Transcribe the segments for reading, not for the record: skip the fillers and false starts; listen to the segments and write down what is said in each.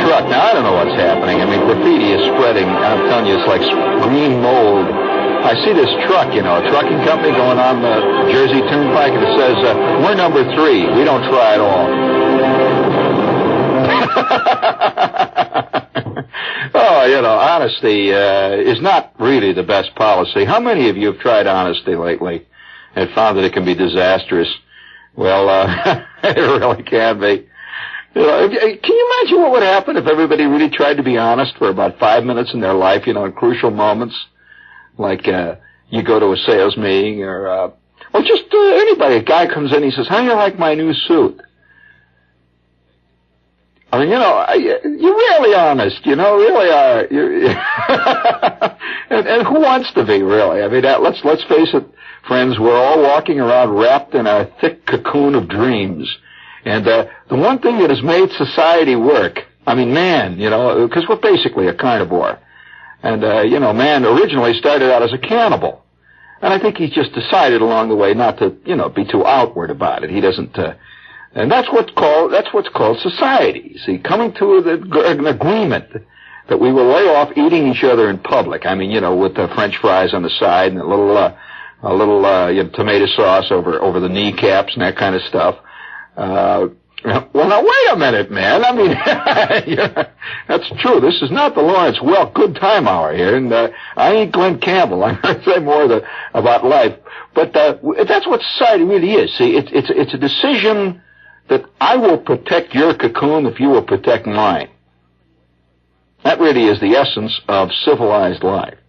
truck. Now, I don't know what's happening. I mean, graffiti is spreading. I'm telling you, it's like green mold. I see this truck, a trucking company going on the Jersey Turnpike, and it says, we're number 3. We don't try at all. Oh, honesty is not really the best policy. How many of you have tried honesty lately and found that it can be disastrous? Well, it really can be. Can you imagine what would happen if everybody really tried to be honest for about 5 minutes in their life, in crucial moments? Like, you go to a sales meeting or just anybody. A guy comes in, he says, how do you like my new suit? I mean, you're really honest, really are. And who wants to be, really? I mean, let's face it, friends, we're all walking around wrapped in a thick cocoon of dreams. And the one thing that has made society work, I mean, man, because we're basically a carnivore. And, man originally started out as a cannibal. And I think he's just decided along the way not to, be too outward about it. He doesn't, and that's what's called society. See, coming to an agreement that we will lay off eating each other in public. I mean, with the French fries on the side and a little tomato sauce over the kneecaps and that kind of stuff. Well, now, wait a minute, man. I mean, that's true. This is not the Lawrence Welk good time hour here, and I ain't Glenn Campbell. I'm going to say more about life. But that's what society really is. See, it's a decision that I will protect your cocoon if you will protect mine. That really is the essence of civilized life.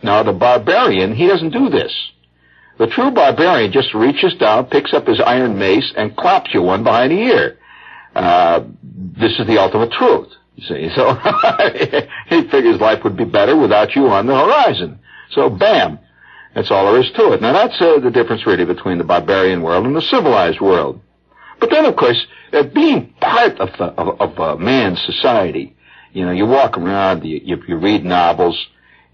Now, the barbarian, he doesn't do this. The true barbarian just reaches down, picks up his iron mace, and claps you one behind the ear. This is the ultimate truth, you see. So he figures life would be better without you on the horizon. So, bam, that's all there is to it. Now, that's the difference, really, between the barbarian world and the civilized world. But then, of course, being part of man's society, you walk around, you read novels,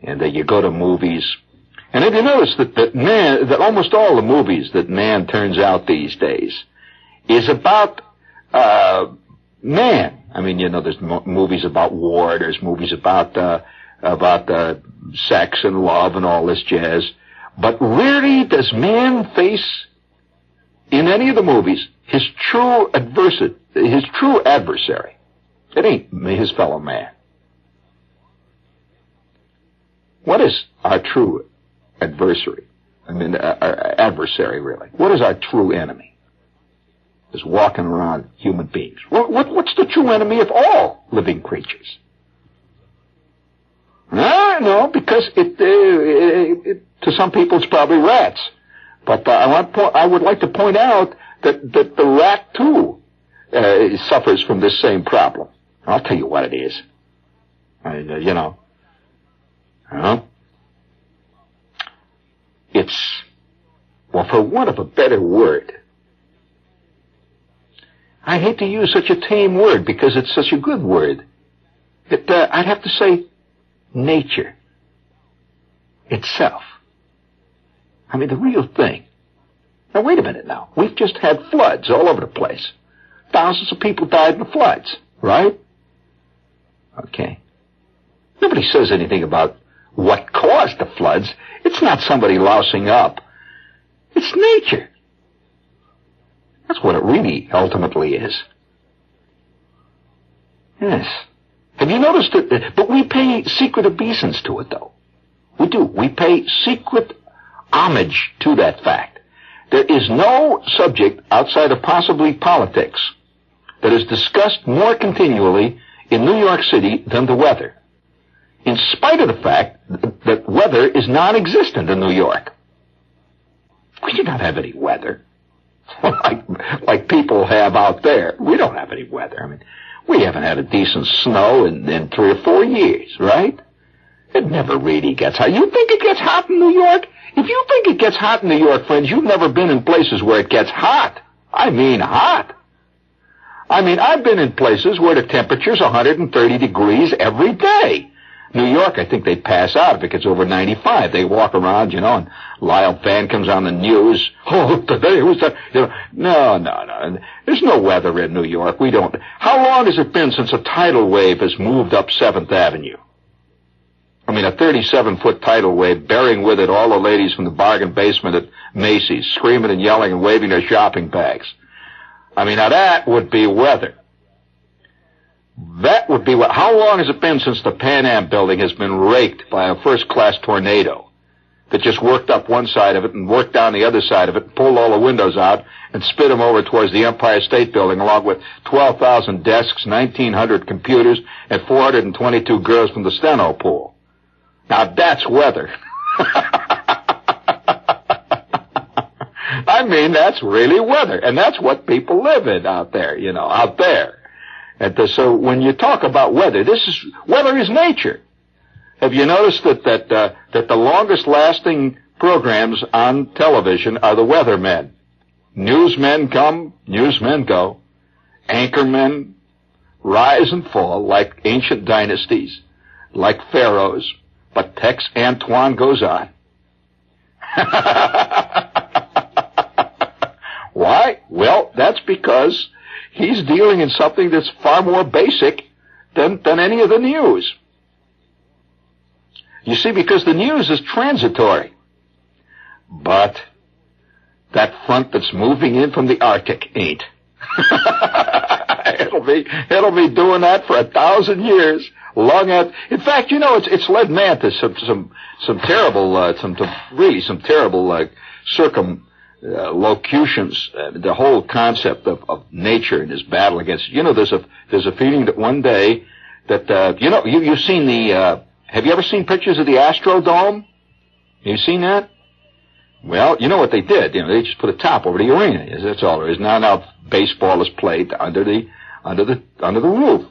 and you go to movies. And have you noticed that almost all the movies that man turns out these days is about man? I mean, there's movies about war, there's movies about sex and love and all this jazz. But rarely does man face, in any of the movies, his true adversary. It ain't his fellow man. What is our true adversary? I mean, our adversary, really. What is our true enemy? Is walking around human beings. What's the true enemy of all living creatures? No, because to some people it's probably rats. But I would like to point out that the rat, too, suffers from this same problem. I'll tell you what it is. It's, well, for want of a better word, I hate to use such a tame word because it's such a good word. I'd have to say nature itself. I mean, the real thing. Now, wait a minute now. We've just had floods all over the place. Thousands of people died in the floods, right? Okay. Nobody says anything about what caused the floods. It's not somebody lousing up. It's nature. That's what it really ultimately is. Yes. Have you noticed it? But we pay secret obeisance to it, though. We do. We pay secret homage to that fact. There is no subject outside of possibly politics that is discussed more continually in New York City than the weather, in spite of the fact that weather is non-existent in New York. We do not have any weather like people have out there. We don't have any weather. I mean, we haven't had a decent snow in 3 or 4 years, right? It never really gets hot. You think it gets hot in New York? If you think it gets hot in New York, friends, you've never been in places where it gets hot. I mean hot. I mean, I've been in places where the temperature's 130 degrees every day. New York, I think they'd pass out if it gets over 95. They walk around, and Lyle Van comes on the news. Oh, today was that? No. There's no weather in New York. We don't. How long has it been since a tidal wave has moved up 7th Avenue? I mean, a 37-foot tidal wave bearing with it all the ladies from the bargain basement at Macy's, screaming and yelling and waving their shopping bags. I mean, now that would be weather. That would be what. How long has it been since the Pan Am building has been raked by a first-class tornado that just worked up one side of it and worked down the other side of it and pulled all the windows out and spit them over towards the Empire State Building, along with 12,000 desks, 1,900 computers, and 422 girls from the steno pool? Now that's weather. I mean, that's really weather, and that's what people live in out there, out there. And so when you talk about weather, weather is nature. Have you noticed that the longest lasting programs on television are the weathermen? Newsmen come, newsmen go. Anchormen rise and fall like ancient dynasties, like pharaohs. But Tex Antoine goes on. Why? Well, that's because he's dealing in something that's far more basic than any of the news. You see, because the news is transitory. But that front that's moving in from the Arctic ain't. It'll be doing that for 1,000 years. In fact, it's led man to some terrible circumlocutions. The whole concept of nature and his battle against. There's a feeling that one day that you've seen the. Have you ever seen pictures of the Astrodome? You seen that? Well, you know what they did. They just put a top over the arena. That's all there is. Now baseball is played under the roof.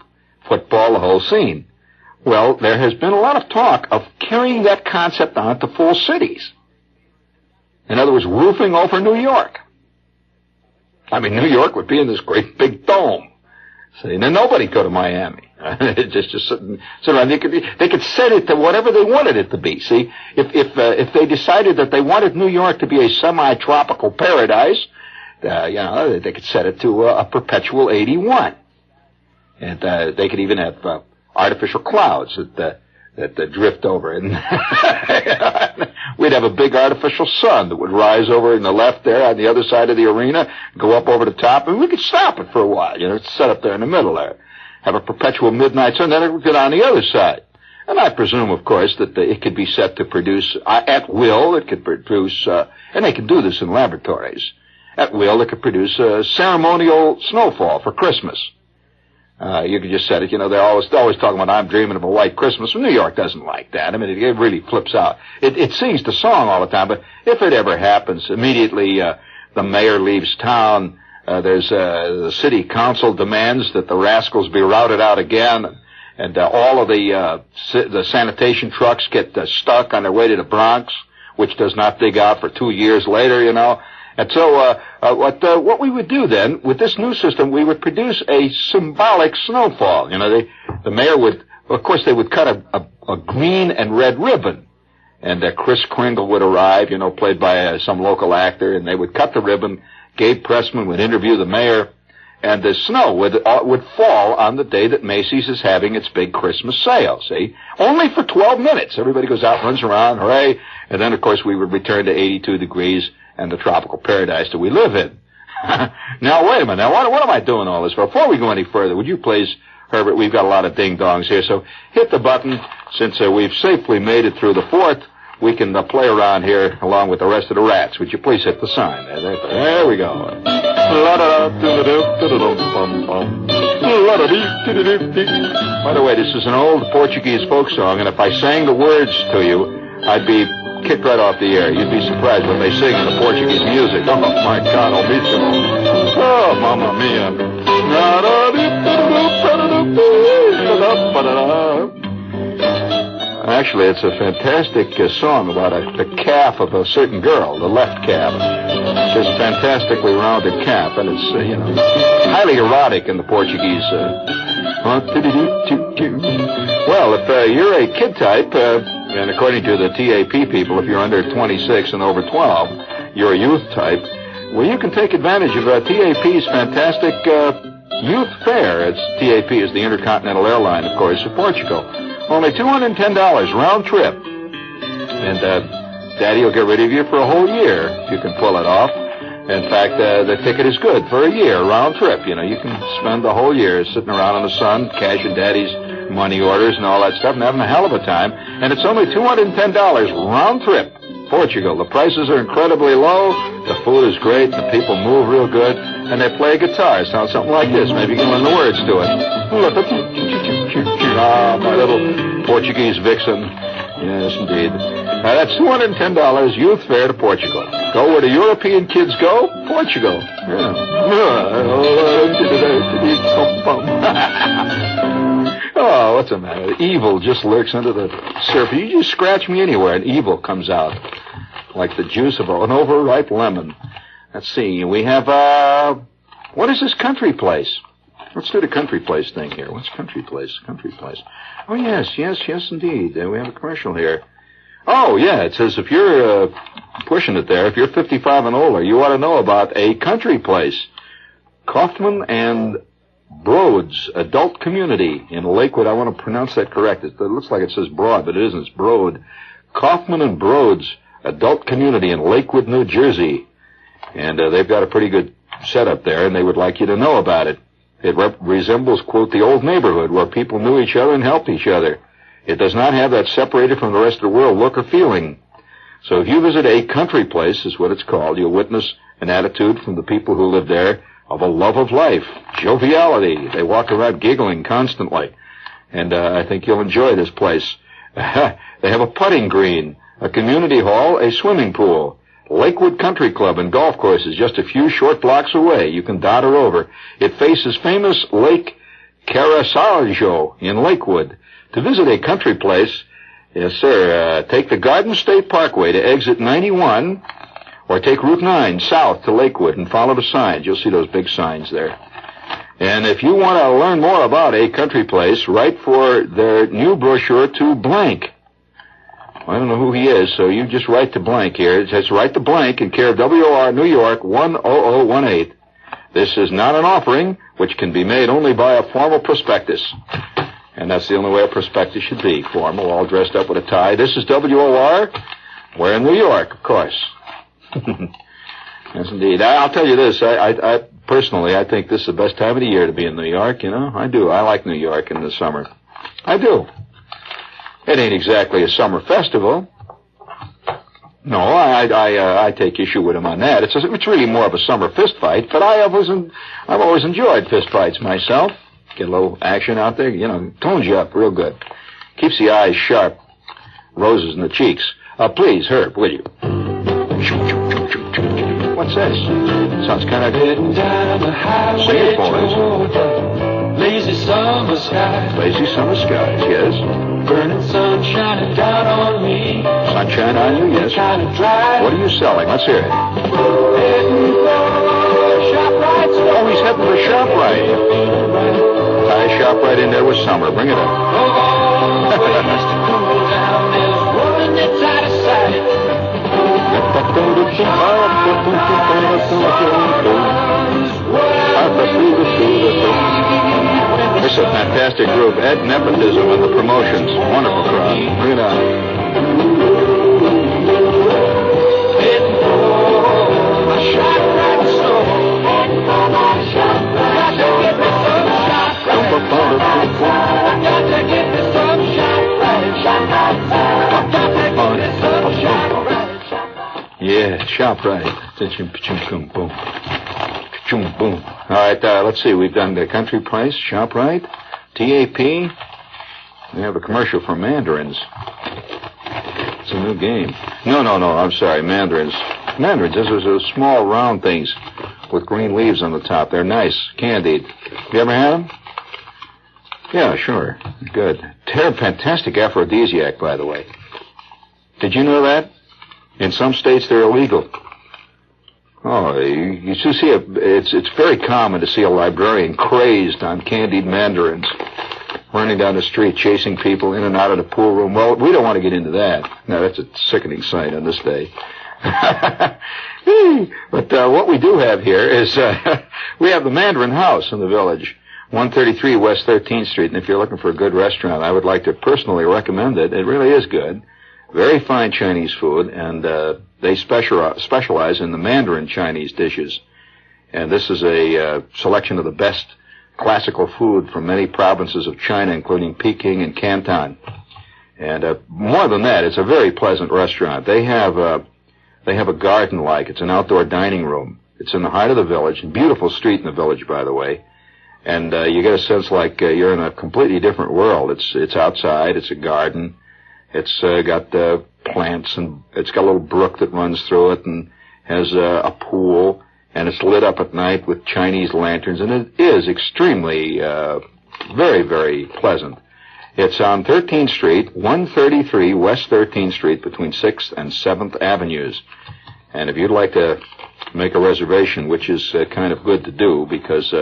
Football, the whole scene. Well, there has been a lot of talk of carrying that concept on to full cities. In other words, roofing over New York. I mean, New York would be in this great big dome. See, and then nobody'd go to Miami. just sit around. They could set it to whatever they wanted it to be. See, if they decided that they wanted New York to be a semi-tropical paradise, they could set it to a perpetual 81. And they could even have artificial clouds that drift over, and we'd have a big artificial sun that would rise over in the left there on the other side of the arena, go up over the top, and we could stop it for a while. It's set up there in the middle there, have a perpetual midnight sun, then it would get on the other side. And I presume, of course, that it could be set to produce at will. It could produce, and they can do this in laboratories. At will, it could produce ceremonial snowfall for Christmas. You could just set it, they're always talking about I'm dreaming of a white Christmas. Well, New York doesn't like that. I mean, it really flips out. It sings the song all the time, but if it ever happens, immediately, the mayor leaves town. The city council demands that the rascals be routed out again, and all of the sanitation trucks get stuck on their way to the Bronx, which does not dig out for 2 years later, And so, what we would do then, with this new system, we would produce a symbolic snowfall. The mayor would, of course, they would cut a green and red ribbon. And Kris Kringle would arrive, played by some local actor, and they would cut the ribbon. Gabe Pressman would interview the mayor, and the snow would fall on the day that Macy's is having its big Christmas sale, see? Only for 12 minutes. Everybody goes out, runs around, hooray. And then, of course, we would return to 82 degrees and the tropical paradise that we live in. Now, wait a minute. Now, what am I doing all this for? Before we go any further, would you please, Herbert, we've got a lot of ding-dongs here, so hit the button. Since we've safely made it through the 4th, we can play around here along with the rest of the rats. Would you please hit the sign? There we go. By the way, this is an old Portuguese folk song, and if I sang the words to you, I'd be kicked right off the air. You'd be surprised what they sing in the Portuguese music. Oh, my God, oh, mamma mia. Actually, it's a fantastic song about the calf of a certain girl, the left calf. Just fantastically rounded calf, and it's, highly erotic in the Portuguese Well, if you're a kid type, and according to the TAP people, if you're under 26 and over 12, you're a youth type, well, you can take advantage of TAP's fantastic youth fare. It's TAP is the Intercontinental Airline, of course, of Portugal. Only $210 round trip. And Daddy will get rid of you for a whole year if you can pull it off. In fact, the ticket is good for a year, round trip. You know, you can spend the whole year sitting around in the sun, cashing Daddy's money orders and all that stuff, and having a hell of a time. And it's only $210 round trip, Portugal. The prices are incredibly low, the food is great, the people move real good, and they play guitar. It sounds something like this. Maybe you can learn the words to it. Ah, my little Portuguese vixen. Yes, indeed. That's $210 youth fare to Portugal. Go where the European kids go? Portugal. Yeah. Oh, what's the matter? Evil just lurks under the surface. You just scratch me anywhere and evil comes out. Like the juice of an overripe lemon. Let's see. We have, what is this country place? Let's do the country place thing here. What's country place? Country place. Oh, yes, indeed. We have a commercial here. Oh, yeah, it says if you're pushing it there, if you're 55 and older, you ought to know about a country place. Kaufman and Broad's Adult Community in Lakewood. I want to pronounce that correct. It looks like it says Broad, but it isn't. It's Broad. Kaufman and Broad's Adult Community in Lakewood, New Jersey. And they've got a pretty good setup there, and they would like you to know about it. It resembles, quote, the old neighborhood where people knew each other and helped each other. It does not have that separated from the rest of the world look or feeling. So if you visit a country place, is what it's called, you'll witness an attitude from the people who live there of a love of life, joviality. They walk around giggling constantly. And I think you'll enjoy this place. They have a putting green, a community hall, a swimming pool. Lakewood Country Club and golf courses just a few short blocks away. You can dot her over. It faces famous Lake Carasallo in Lakewood. To visit a country place, yes, sir, take the Garden State Parkway to exit 91, or take Route 9 south to Lakewood and follow the signs. You'll see those big signs there. And if you want to learn more about a country place, write for their new brochure to blank. I don't know who he is, so you just write to blank here. It says write to blank in care of WOR, New York, 10018. This is not an offering, which can be made only by a formal prospectus. And that's the only way a prospectus should be, formal, all dressed up with a tie. This is WOR. We're in New York, of course. Yes, indeed. I'll tell you this. I personally, I think this is the best time of the year to be in New York, you know. I do. I like New York in the summer. I do. It ain't exactly a summer festival. No, I take issue with him on that. It's really more of a summer fist fight, but I've always enjoyed fist fights myself. Get a little action out there, you know, tones you up real good. Keeps the eyes sharp, roses in the cheeks. Please, Herb, will you? What's this? Sounds kind of good. Sing it for us. Lazy summer skies. Lazy summer skies, yes. Burning sun shining down on me. Sunshine on you, yes. What are you selling? Let's hear it. Oh, he's heading for ShopRite. Tie ShopRite in there with summer. Bring it up. It's a fantastic group. Ed Nepotism and the Promotions. Wonderful crowd. Bring it on. Yeah, ShopRite. Boom. Boom. All right, let's see. We've done the country place, ShopRite, TAP. We have a commercial for mandarins. It's a new game. No, I'm sorry, mandarins. Mandarins, those are small round things with green leaves on the top. They're nice, candied. You ever had them? Yeah, sure. Good. They're a fantastic aphrodisiac, by the way. Did you know that? In some states, they're illegal. Oh, you see, it's very common to see a librarian crazed on candied mandarins. running down the street, chasing people in and out of the pool room. Well, we don't want to get into that. No, that's a sickening sight on this day. But what we do have here is we have the Mandarin House in the village, 133 West 13th Street. And if you're looking for a good restaurant, I would like to personally recommend it. It really is good. Very fine Chinese food, and they specialize in the Mandarin Chinese dishes. And this is a selection of the best classical food from many provinces of China, including Peking and Canton. And more than that, it's a very pleasant restaurant. They have a garden-like. It's an outdoor dining room. It's in the heart of the village, a beautiful street in the village, by the way. And you get a sense like you're in a completely different world. It's outside. It's a garden. It's got plants, and it's got a little brook that runs through it, and has a pool, and it's lit up at night with Chinese lanterns, and it is extremely, very, very pleasant. It's on 13th Street, 133 West 13th Street, between 6th and 7th Avenues. And if you'd like to make a reservation, which is kind of good to do because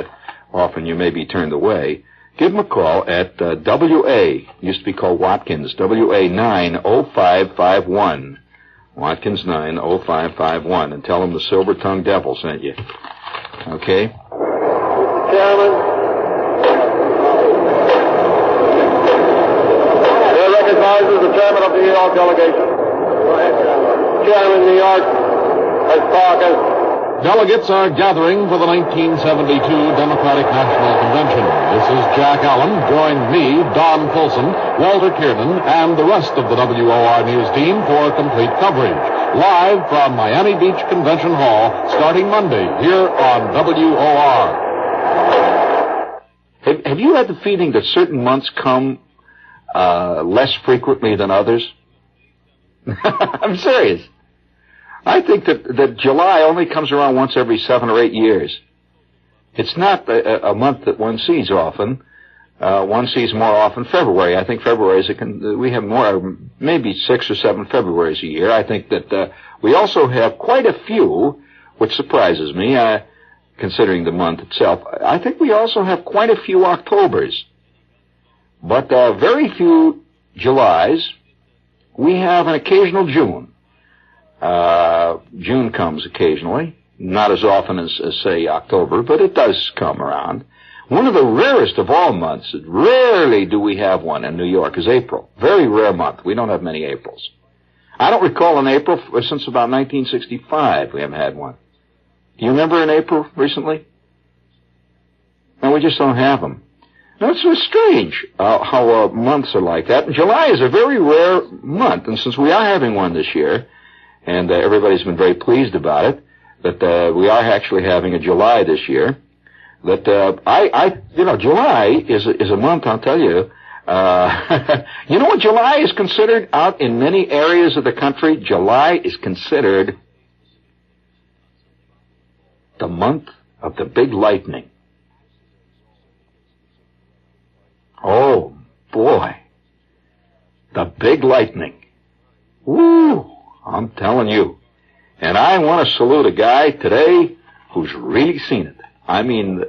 often you may be turned away, give them a call at WA, used to be called Watkins, WA 90551. Watkins 90551, and tell them the Silver-Tongued Devil sent you. Okay? Mr. Chairman, you're recognized as the chairman of the New York delegation. Go ahead, Chairman. Chairman, New York, as Parker. Delegates are gathering for the 1972 Democratic National Convention. This is Jack Allen. Join me, Don Folsom, Walter Kiernan, and the rest of the WOR News team for complete coverage. Live from Miami Beach Convention Hall, starting Monday, here on WOR. Have you had the feeling that certain months come less frequently than others? I'm serious. I think that July only comes around once every 7 or 8 years. It's not a month that one sees often. One sees more often February. I think February is we have more, maybe 6 or 7 Februaries a year. I think that we also have quite a few, which surprises me, considering the month itself. I think we also have quite a few Octobers, but very few Julys. We have an occasional June. June comes occasionally, not as often as, say, October, but it does come around. One of the rarest of all months, rarely do we have one in New York, is April. Very rare month. We don't have many Aprils. I don't recall an April since about 1965 we haven't had one. Do you remember an April recently? No, we just don't have them. Now, it's strange how months are like that. And July is a very rare month, and since we are having one this year, and everybody's been very pleased about it, that we are actually having a July this year. That July is a month, I'll tell you. You know what July is considered out in many areas of the country? July is considered the month of the big lightning. Oh, boy. The big lightning. Woo! I'm telling you. And I want to salute a guy today who's really seen it. I mean,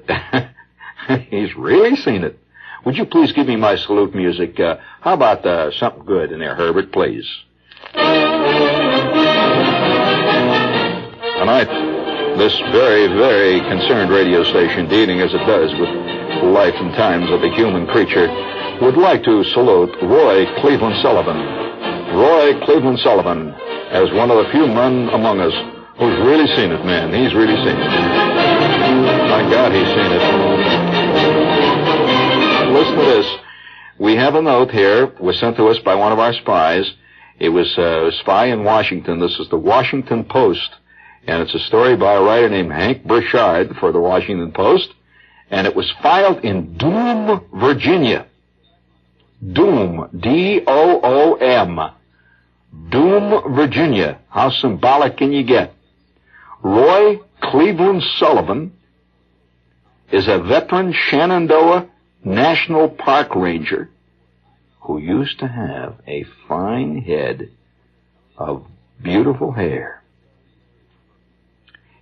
he's really seen it. Would you please give me my salute music? How about something good in there, Herbert, please? Tonight, this very, very concerned radio station, dealing as it does with the life and times of a human creature, would like to salute Roy Cleveland Sullivan. Roy Cleveland Sullivan, as one of the few men among us who's really seen it, man. He's really seen it. My God, he's seen it. Listen to this. We have a note here, was sent to us by one of our spies. It was a spy in Washington. This is the Washington Post, and it's a story by a writer named Hank Burchard for the Washington Post, and it was filed in Doom, Virginia. Doom, D-O-O-M. Doom, Virginia. How symbolic can you get? Roy Cleveland Sullivan is a veteran Shenandoah National Park ranger who used to have a fine head of beautiful hair.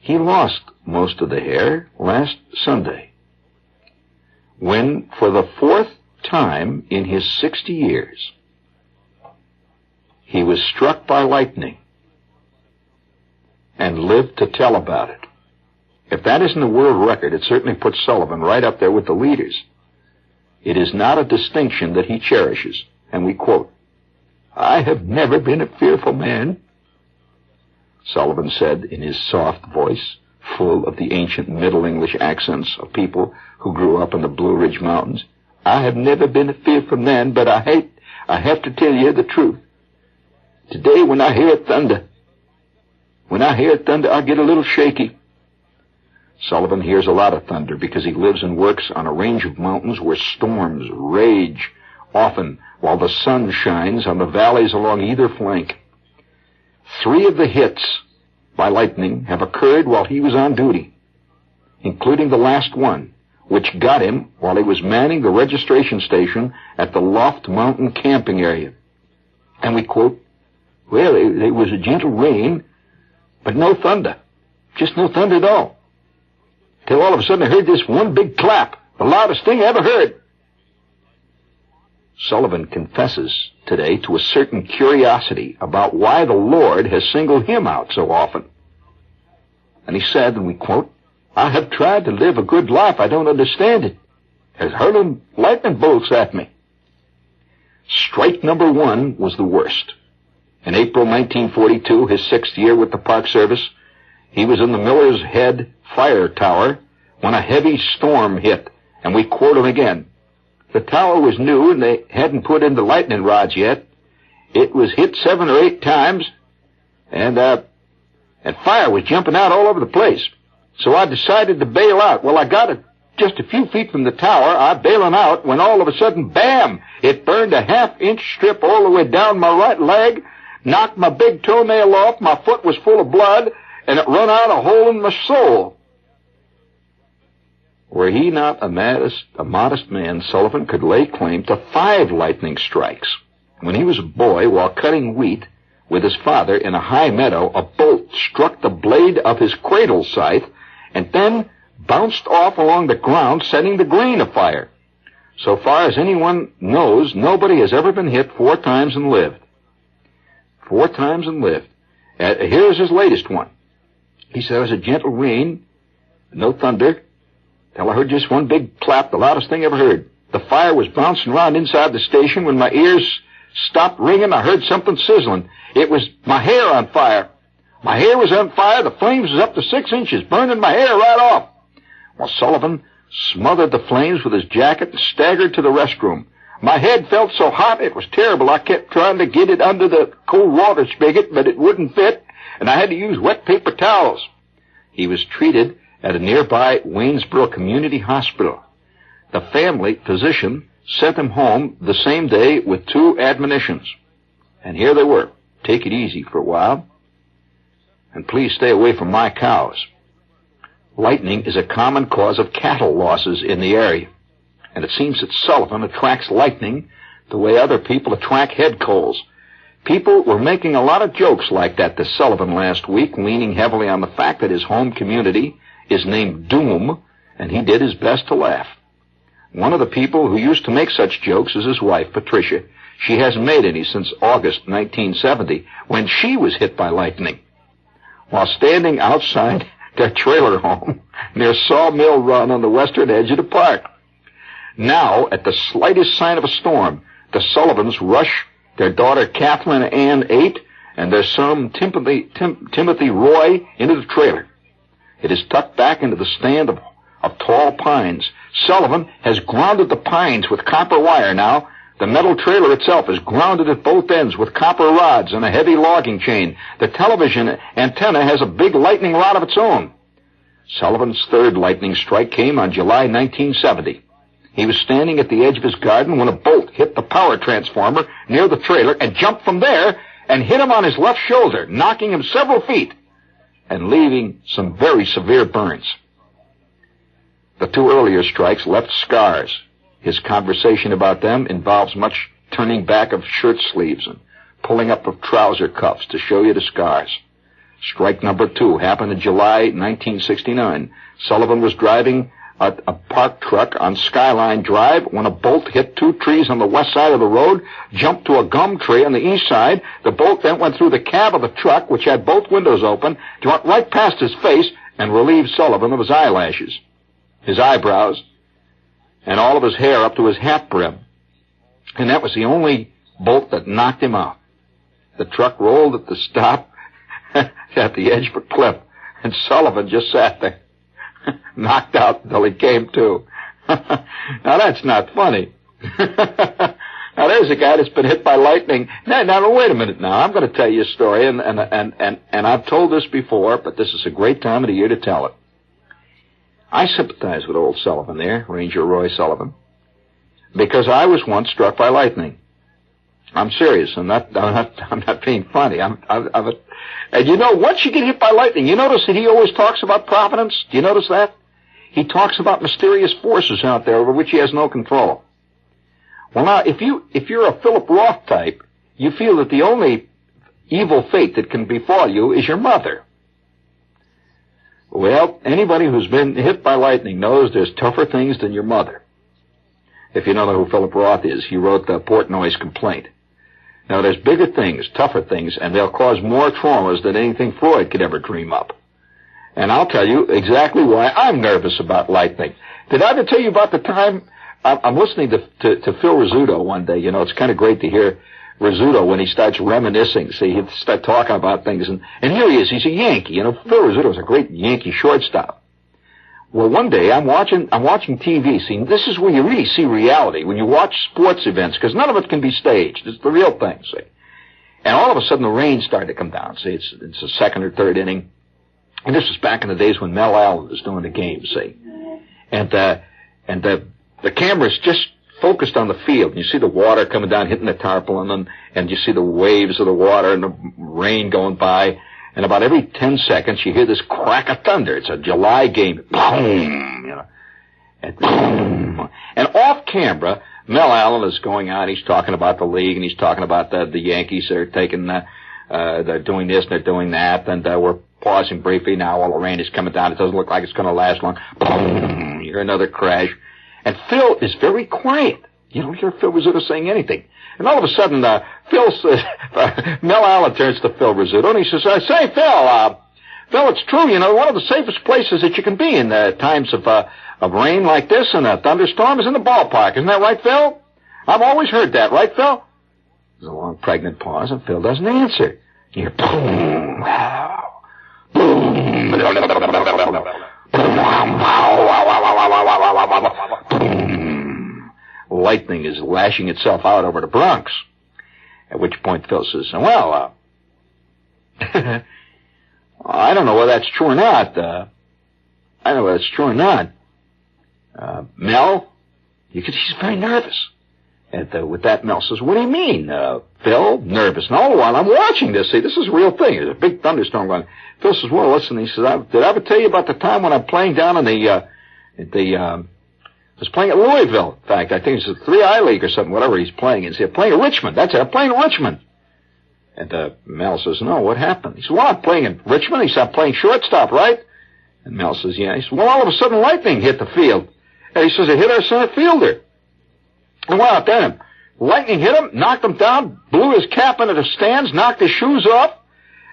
He lost most of the hair last Sunday when, for the 4th time in his 60 years, he was struck by lightning and lived to tell about it. If that isn't a world record, it certainly puts Sullivan right up there with the leaders. It is not a distinction that he cherishes. And we quote, "I have never been a fearful man," Sullivan said in his soft voice, full of the ancient Middle English accents of people who grew up in the Blue Ridge Mountains. "I have never been a fearful man, but I have to tell you the truth. Today when I hear thunder, I get a little shaky." Sullivan hears a lot of thunder because he lives and works on a range of mountains where storms rage, often while the sun shines on the valleys along either flank. 3 of the hits by lightning have occurred while he was on duty, including the last one, which got him while he was manning the registration station at the Loft Mountain camping area. And we quote, "Well, it was a gentle rain, but no thunder. Just no thunder at all. Till all of a sudden I heard this one big clap, the loudest thing I ever heard." Sullivan confesses today to a certain curiosity about why the Lord has singled him out so often. And he said, and we quote, "I have tried to live a good life. I don't understand it. Has hurling lightning bolts at me." Strike number 1 was the worst. In April 1942, his 6th year with the Park Service, he was in the Miller's Head Fire Tower when a heavy storm hit, and we quote him again. "The tower was new and they hadn't put in the lightning rods yet. It was hit 7 or 8 times, and fire was jumping out all over the place. So I decided to bail out. Well, I got it just a few feet from the tower. I'm bailing out when all of a sudden, bam! It burned a half-inch strip all the way down my right leg, knocked my big toenail off, my foot was full of blood, and it run out a hole in my soul." Were he not a modest man, Sullivan could lay claim to 5 lightning strikes. When he was a boy, while cutting wheat with his father in a high meadow, a bolt struck the blade of his cradle scythe and then bounced off along the ground, setting the grain afire. So far as anyone knows, nobody has ever been hit 4 times and lived. 4 times and lived. Here's his latest one. He said it was a gentle rain, no thunder, till I heard just one big clap, the loudest thing I ever heard. The fire was bouncing around inside the station. When my ears stopped ringing, I heard something sizzling. It was my hair on fire. My hair was on fire. The flames was up to 6 inches, burning my hair right off. Well, Sullivan smothered the flames with his jacket and staggered to the restroom. My head felt so hot it was terrible. I kept trying to get it under the cold water spigot, but it wouldn't fit, and I had to use wet paper towels. He was treated at a nearby Waynesboro Community Hospital. The family physician sent him home the same day with 2 admonitions. And here they were. Take it easy for a while, and please stay away from my cows. Lightning is a common cause of cattle losses in the area, and it seems that Sullivan attracts lightning the way other people attract head colds. People were making a lot of jokes like that to Sullivan last week, leaning heavily on the fact that his home community is named Doom, and he did his best to laugh. One of the people who used to make such jokes is his wife, Patricia. She hasn't made any since August 1970, when she was hit by lightning while standing outside their trailer home near Sawmill Run on the western edge of the park. Now, at the slightest sign of a storm, the Sullivans rush their daughter Catherine Ann 8 and their son Timothy Roy into the trailer. It is tucked back into the stand of tall pines. Sullivan has grounded the pines with copper wire now. The metal trailer itself is grounded at both ends with copper rods and a heavy logging chain. The television antenna has a big lightning rod of its own. Sullivan's 3rd lightning strike came on July 1970. He was standing at the edge of his garden when a bolt hit the power transformer near the trailer and jumped from there and hit him on his left shoulder, knocking him several feet and leaving some very severe burns. The 2 earlier strikes left scars. His conversation about them involves much turning back of shirt sleeves and pulling up of trouser cuffs to show you the scars. Strike number 2 happened in July 1969. Sullivan was driving a parked truck on Skyline Drive when a bolt hit 2 trees on the west side of the road, jumped to a gum tree on the east side. The bolt then went through the cab of the truck, which had both windows open, went right past his face and relieved Sullivan of his eyelashes, his eyebrows, and all of his hair up to his hat brim. And that was the only bolt that knocked him out. The truck rolled at the stop at the edge of a cliff, and Sullivan just sat there, knocked out until he came to. Now that's not funny. Now there's a guy that's been hit by lightning. Now wait a minute. Now I'm going to tell you a story, and I've told this before, but this is a great time of the year to tell it. I sympathize with old Sullivan there, Ranger Roy Sullivan, because I was once struck by lightning. I'm serious. I'm not being funny. And you know, once you get hit by lightning, you notice that he always talks about providence? Do you notice that? He talks about mysterious forces out there over which he has no control. Well, now, if you're a Philip Roth type, you feel that the only evil fate that can befall you is your mother. Well, anybody who's been hit by lightning knows there's tougher things than your mother. If you know who Philip Roth is, he wrote the Portnoy's Complaint. Now, there's bigger things, tougher things, and they'll cause more traumas than anything Freud could ever dream up. And I'll tell you exactly why I'm nervous about lightning. Did I ever tell you about the time I'm listening to Phil Rizzuto one day? You know, it's kind of great to hear Rizzuto when he starts reminiscing. See, he'd start talking about things, and here he is. He's a Yankee. You know, Phil Rizzuto's a great Yankee shortstop. Well, one day I'm watching TV. See, this is where you really see reality, when you watch sports events, because none of it can be staged. It's the real thing, see. And all of a sudden the rain started to come down. See, it's the second or third inning. And this was back in the days when Mel Allen was doing the game, see. And the camera's just focused on the field. And you see the water coming down, hitting the tarpaulin, and you see the waves of the water and the rain going by. And about every 10 seconds, you hear this crack of thunder. It's a July game. Boom, you know. And boom. And off camera, Mel Allen is going on. He's talking about the league, and he's talking about the Yankees. They're taking, they're doing this, and they're doing that, and we're pausing briefly now while the rain is coming down. It doesn't look like it's going to last long. Boom. You hear another crash. And Phil is very quiet. You don't hear Phil Rizzuto saying anything. And all of a sudden, Phil says, Mel Allen turns to Phil Rizzuto, and he says, say, Phil, it's true, you know, one of the safest places that you can be in times of rain like this and a thunderstorm is in the ballpark. Isn't that right, Phil? I've always heard that, right, Phil? There's a long, pregnant pause, and Phil doesn't answer. You hear boom, boom, boom. Lightning is lashing itself out over the Bronx. At which point Phil says, well, I don't know whether that's true or not. I don't know whether it's true or not. Mel, he's very nervous. And with that, Mel says, what do you mean, Phil? Nervous. And all the while, I'm watching this. See, this is a real thing. There's a big thunderstorm going. Phil says, well, listen, he says, did I ever tell you about the time when I'm playing down in I was playing at Louisville. In fact, I think it's the 3I League or something, whatever he's playing. And he said, playing at Richmond. That's it, I'm playing at Richmond. And Mel says, no, what happened? He said, well, I'm playing in Richmond. He said, I'm playing shortstop, right? And Mel says, yeah. He said, well, all of a sudden lightning hit the field. And he says, it hit our center fielder. And well, then lightning hit him, knocked him down, blew his cap into the stands, knocked his shoes off.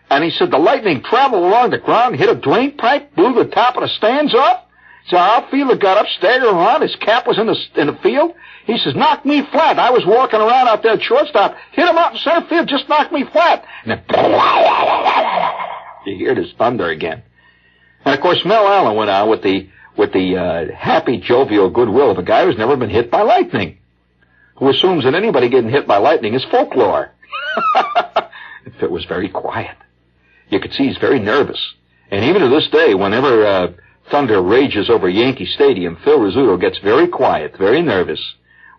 And he said the lightning traveled along the ground, hit a drain pipe, blew the top of the stands off. So our outfielder got up, staggered around. His cap was in the field. He says, knocked me flat. I was walking around out there at shortstop, hit him out in center field, just knocked me flat. And then, you hear this thunder again. And of course, Mel Allen went on with the happy, jovial goodwill of a guy who's never been hit by lightning, who assumes that anybody getting hit by lightning is folklore. It was very quiet. You could see he's very nervous. And even to this day, whenever thunder rages over Yankee Stadium, Phil Rizzuto gets very quiet, very nervous.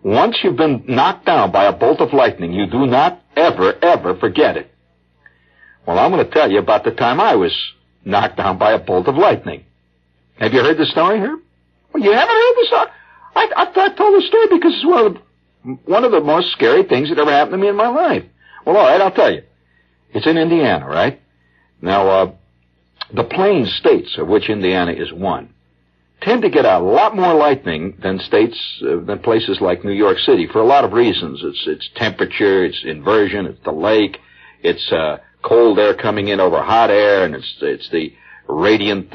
Once you've been knocked down by a bolt of lightning, you do not ever forget it. Well, I'm going to tell you about the time I was knocked down by a bolt of lightning. Have you heard the story here? Well, you haven't heard the story? I told the story because it's one of the most scary things that ever happened to me in my life. Well, all right, I'll tell you. It's in Indiana, right? Now, the Plains states, of which Indiana is one, tend to get a lot more lightning than than places like New York City for a lot of reasons. It's temperature, it's inversion, it's the lake, it's cold air coming in over hot air, and it's the radiant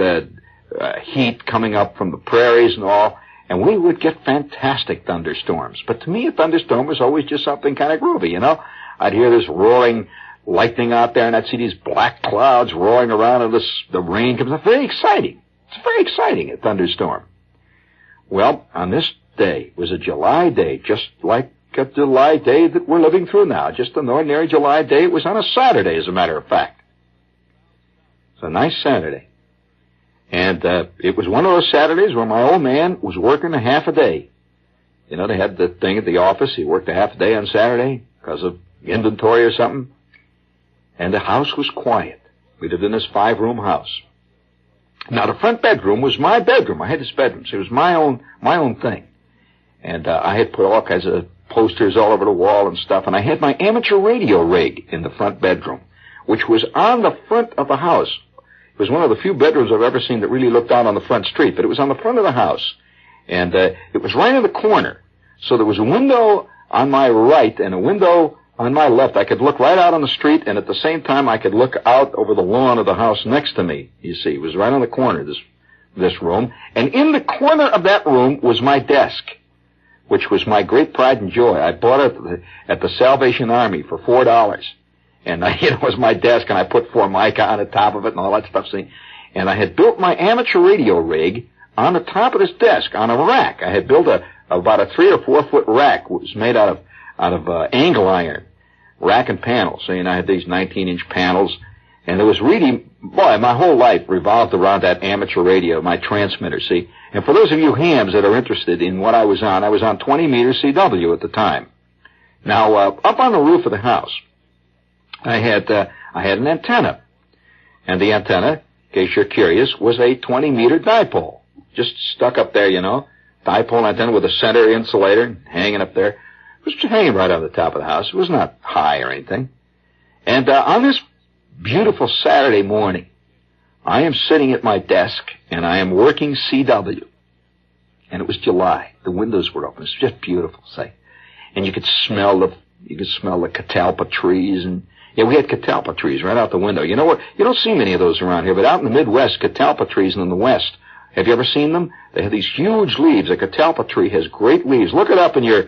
heat coming up from the prairies and all. And we would get fantastic thunderstorms. But to me, a thunderstorm was always just something kind of groovy, you know. I'd hear this roaring lightning out there, and I'd see these black clouds roaring around, and the rain comes up. Very exciting. It's very exciting, a thunderstorm. Well, on this day, it was a July day, just like a July day that we're living through now. Just an ordinary July day. It was on a Saturday, as a matter of fact. It's a nice Saturday. And it was one of those Saturdays where my old man was working a half a day. You know, they had the thing at the office. He worked a half a day on Saturday because of inventory or something. And the house was quiet. We lived in this 5-room house. Now, the front bedroom was my bedroom. I had this bedroom, so it was my own thing. And I had put all kinds of posters all over the wall and stuff. And I had my amateur radio rig in the front bedroom, which was on the front of the house. It was one of the few bedrooms I've ever seen that really looked out on the front street, but it was on the front of the house. And it was right in the corner. So there was a window on my right and a window on my left. I could look right out on the street, and at the same time I could look out over the lawn of the house next to me, you see. It was right on the corner, this room. And in the corner of that room was my desk, which was my great pride and joy. I bought it at the Salvation Army for $4. And it was my desk, and I put Formica on the top of it and all that stuff. See? And I had built my amateur radio rig on the top of this desk, on a rack. I had built about a 3 or 4 foot rack. It was made out of angle iron, rack and panels. So, I had these 19-inch panels. And it was really, boy, my whole life revolved around that amateur radio, my transmitter, see. And for those of you hams that are interested in what I was on 20 meter CW at the time. Now, up on the roof of the house, I had an antenna, and the antenna, in case you're curious, was a 20-meter dipole, just stuck up there, dipole antenna with a center insulator hanging up there. It was just hanging right on the top of the house. It was not high or anything. And on this beautiful Saturday morning, I am sitting at my desk, and I am working CW, and it was July. The windows were open. It was just beautiful, say, and you could smell the catalpa trees and. Yeah, we had catalpa trees right out the window. You know what? You don't see many of those around here, but out in the Midwest, catalpa trees in the West, have you ever seen them? They have these huge leaves. A catalpa tree has great leaves. Look it up in your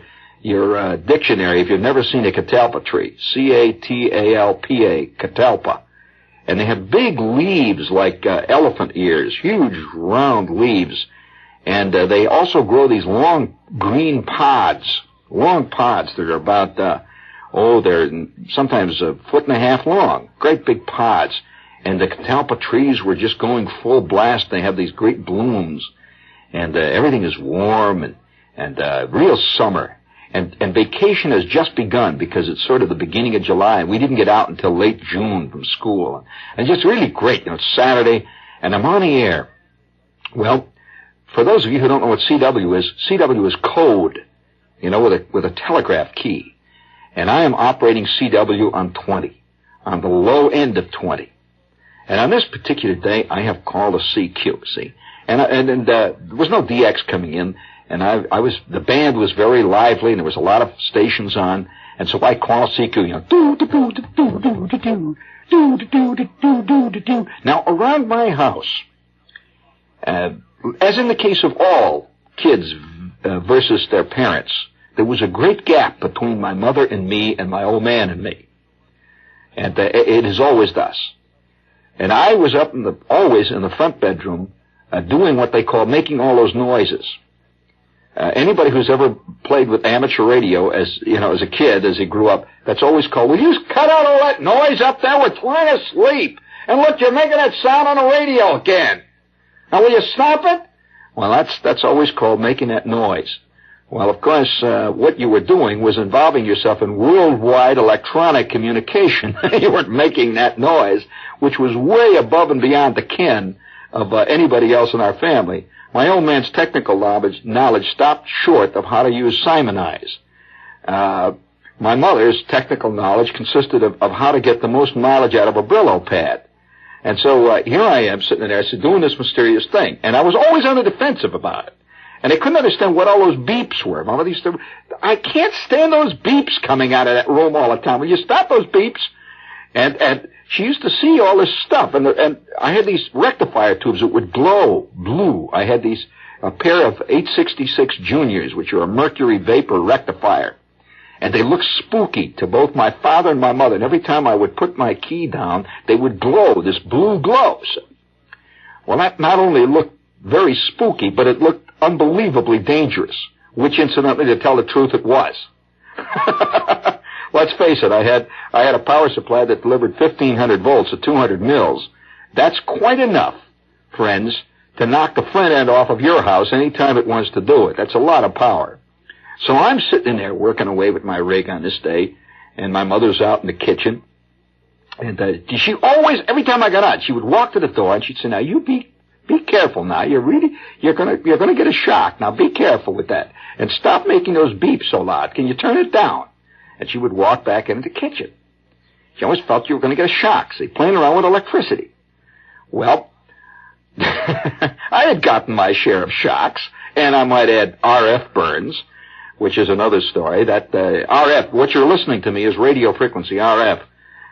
dictionary if you've never seen a catalpa tree. C-A-T-A-L-P-A, catalpa. And they have big leaves like elephant ears, huge round leaves. And they also grow these long green pods that are about... they're sometimes a 1.5 foot long, great big pods. And the catalpa trees were just going full blast. They have these great blooms. And everything is warm and real summer. And vacation has just begun because it's sort of the beginning of July. And we didn't get out until late June from school. And just really great. It's Saturday, and I'm on the air. Well, for those of you who don't know what CW is code, with a telegraph key. And I am operating CW on 20, on the low end of 20. And on this particular day, I have called a CQ, see. And there was no DX coming in, and the band was very lively, and there was a lot of stations on, and so I call CQ, Now, around my house, as in the case of all kids versus their parents, there was a great gap between my mother and me and my old man and me. And it is always thus. And I was always in the front bedroom doing what they call making all those noises. Anybody who's ever played with amateur radio as a kid, as he grew up, that's always called, will you cut out all that noise up there? We're trying to sleep. And look, you're making that sound on the radio again. Now, will you stop it? Well, that's always called making that noise. Well, of course, what you were doing was involving yourself in worldwide electronic communication. You weren't making that noise, which was way above and beyond the ken of anybody else in our family. My old man's technical knowledge stopped short of how to use Simonize. My mother's technical knowledge consisted of how to get the most mileage out of a Brillo pad. And so here I am sitting there, doing this mysterious thing. And I was always on the defensive about it. And I couldn't understand what all those beeps were. I can't stand those beeps coming out of that room all the time. Will you stop those beeps? And she used to see all this stuff. And I had these rectifier tubes that would glow blue. I had a pair of 866 Juniors, which are a mercury vapor rectifier. And they looked spooky to both my father and my mother. And every time I would put my key down, they would glow, this blue glow. Well, that not only looked very spooky, but it looked unbelievably dangerous, which, incidentally, to tell the truth, it was. Let's face it, I had a power supply that delivered 1,500 volts at 200 mils. That's quite enough, friends, to knock the front end off of your house any time it wants to do it. That's a lot of power. So I'm sitting there working away with my rig on this day, and my mother's out in the kitchen. And she always, every time I got out, she would walk to the door and she'd say, "Now you be careful now. You're gonna get a shock. Now be careful with that. And stop making those beeps so loud. Can you turn it down?" And she would walk back into the kitchen. She always felt you were gonna get a shock. See, playing around with electricity. Well, I had gotten my share of shocks, and I might add RF burns, which is another story. That RF, what you're listening to me is radio frequency, RF.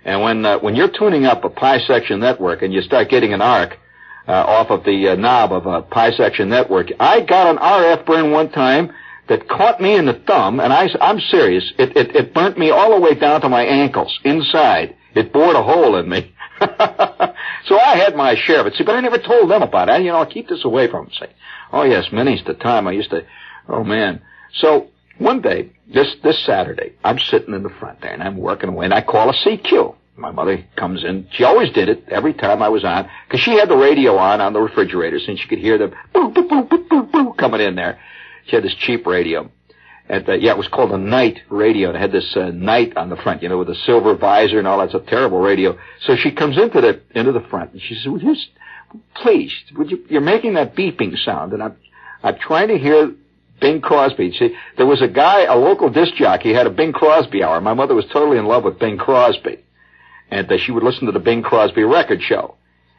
And when you're tuning up a pi section network and you start getting an arc off of the knob of a pi section network, I got an RF burn one time that caught me in the thumb, and I'm serious. It burnt me all the way down to my ankles inside. It bored a hole in me. So I had my share of it. See, but I never told them about it. I'll keep this away from them. Say, oh yes, many's the time I used to. Oh man. So one day, this Saturday, I'm sitting in the front there, and I'm working away, and I call a CQ. My mother comes in. She always did it every time I was on, because she had the radio on the refrigerator, since she could hear the boo, boo, boo, boo, boo, boo coming in there. She had this cheap radio. And, it was called a night radio. It had this night on the front, with a silver visor and all that. It's a terrible radio. So she comes into the front, and she says, you're making that beeping sound, and I'm trying to hear Bing Crosby. See, there was a local disc jockey, had a Bing Crosby hour. My mother was totally in love with Bing Crosby. And she would listen to the Bing Crosby record show.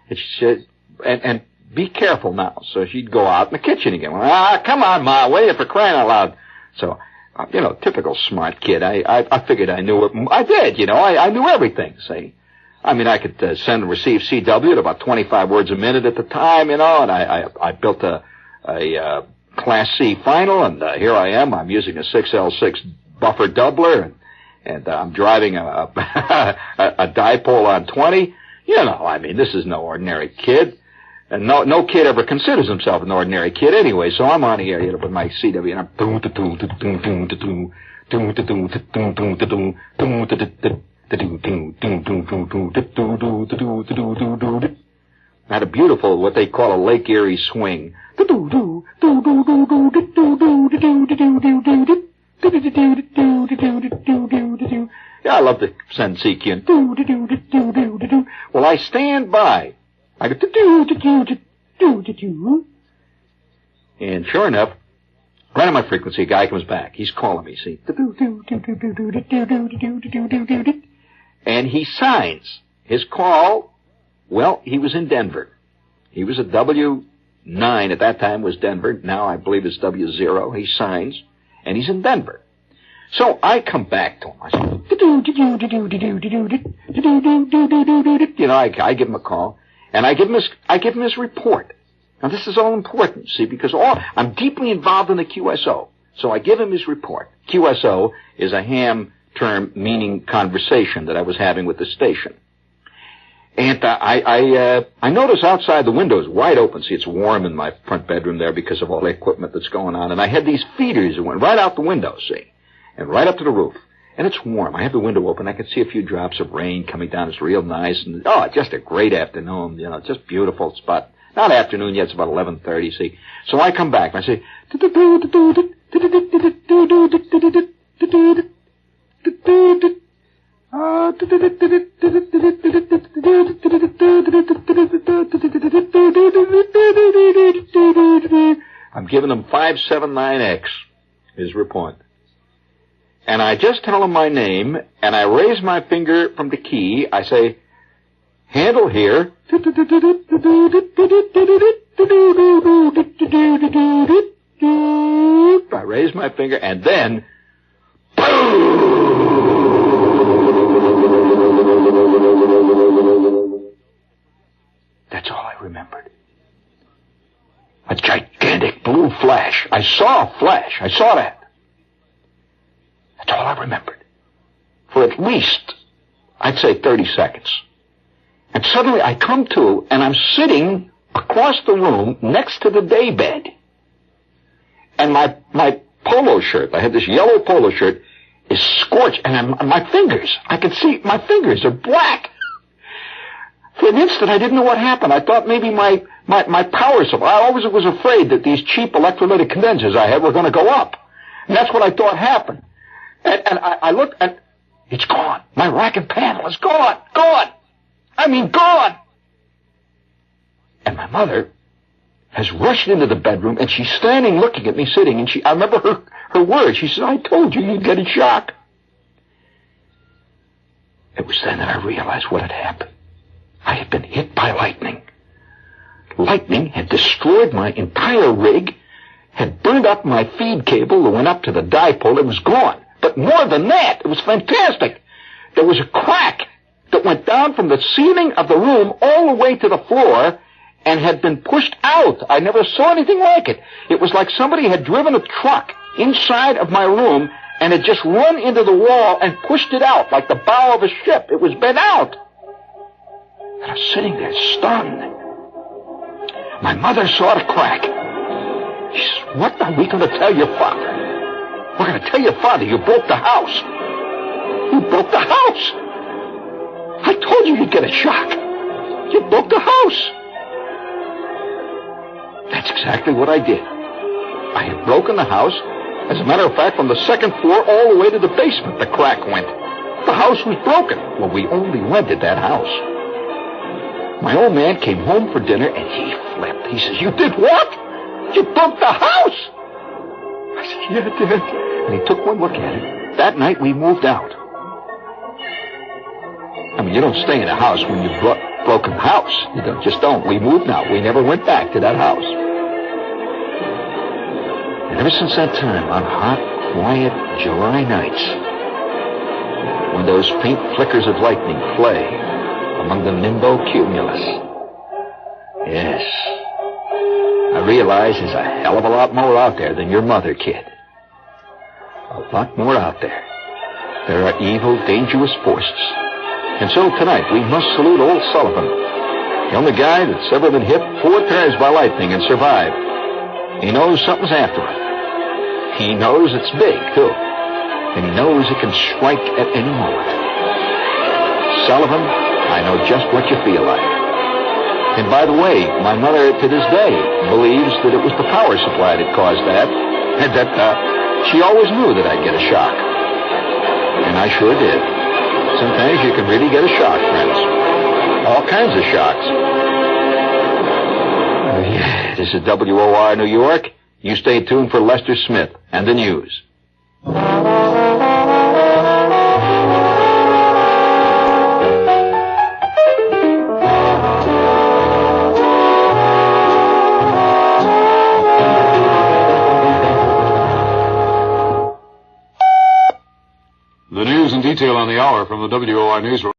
And she said, and be careful now. So she'd go out in the kitchen again. Come on, Ma, will you, for crying out loud. So, typical smart kid. I figured I knew it. I did, I knew everything, see. I could send and receive CW at about 25 words a minute at the time, and I built a Class C final, and here I am. I'm using a 6L6 buffer doubler, and I'm driving a dipole on 20. This is no ordinary kid. And no kid ever considers himself an ordinary kid anyway, so I'm on here, with my CW, and I'm had a beautiful, what they call a Lake Erie swing. Yeah, I love to send CQ. Well, I stand by. I go, and sure enough, right on my frequency, a guy comes back. He's calling me, see. And he signs his call. Well, he was in Denver. He was a W9 at that time, was Denver. Now I believe it's W0. He signs, and he's in Denver. So I come back to him. I say, I give him a call. And I give him his report. Now this is all important, see, because I'm deeply involved in the QSO. So I give him his report. QSO is a ham term meaning conversation that I was having with the station. And I notice outside the window is wide open. See, it's warm in my front bedroom there because of all the equipment that's going on. And I had these feeders that went right out the window, see, and right up to the roof. And it's warm. I have the window open. I can see a few drops of rain coming down. It's real nice. And, just a great afternoon. Just beautiful. It's about, not afternoon yet. It's about 11:30, see. So I come back and I say, I'm giving them 579X, his report. And I just tell him my name, and I raise my finger from the key. I say, handle here. I raise my finger, and then, boom! That's all I remembered. A gigantic blue flash. I saw a flash. I saw that. That's all I remembered. For at least, I'd say 30 seconds. And suddenly I come to, and I'm sitting across the room next to the daybed. And my polo shirt, I had this yellow polo shirt, is scorched, and my fingers, I can see my fingers are black. For an instant, I didn't know what happened. I thought maybe my power supply, I always was afraid that these cheap electrolytic condensers I had were going to go up. And that's what I thought happened. And I looked, and it's gone. My rack and panel is gone. Gone. I mean, gone. And my mother has rushed into the bedroom, and she's standing looking at me sitting, and I remember her words. She said, I told you you'd get a shock. It was then that I realized what had happened. I had been hit by lightning. Lightning had destroyed my entire rig, had burned up my feed cable that went up to the dipole. It was gone. But more than that, it was fantastic. There was a crack that went down from the ceiling of the room all the way to the floor and had been pushed out. I never saw anything like it. It was like somebody had driven a truck inside of my room and had just run into the wall and pushed it out like the bow of a ship. It was bent out. And I was sitting there stunned. My mother saw the crack. She said, what are we going to tell your father? We're going to tell your father you broke the house. You broke the house. I told you you'd get a shock. You broke the house. That's exactly what I did. I had broken the house. As a matter of fact, from the second floor all the way to the basement, the crack went. The house was broken. Well, we only rented that house. My old man came home for dinner, and he flipped. He says, you did what? You broke the house? I said, yeah, Dad. And he took one look at it. That night, we moved out. I mean, you don't stay in a house when you've broken the house. You just don't. We moved out. We never went back to that house. And ever since that time, on hot, quiet July nights, when those faint flickers of lightning play among the nimbocumulus, yes, I realize there's a hell of a lot more out there than your mother, kid. A lot more out there. There are evil, dangerous forces. And so tonight, we must salute old Sullivan, the only guy that's ever been hit 4 times by lightning and survived. He knows something's after him. He knows it's big, too. And he knows it can strike at any moment. Sullivan, I know just what you feel like. And by the way, my mother to this day believes that it was the power supply that caused that, and that she always knew that I'd get a shock. And I sure did. Sometimes you can really get a shock, friends. All kinds of shocks. Oh, yeah, this is WOR New York. You stay tuned for Lester Smith and the news. The news in detail on the hour from the WOR Newsroom.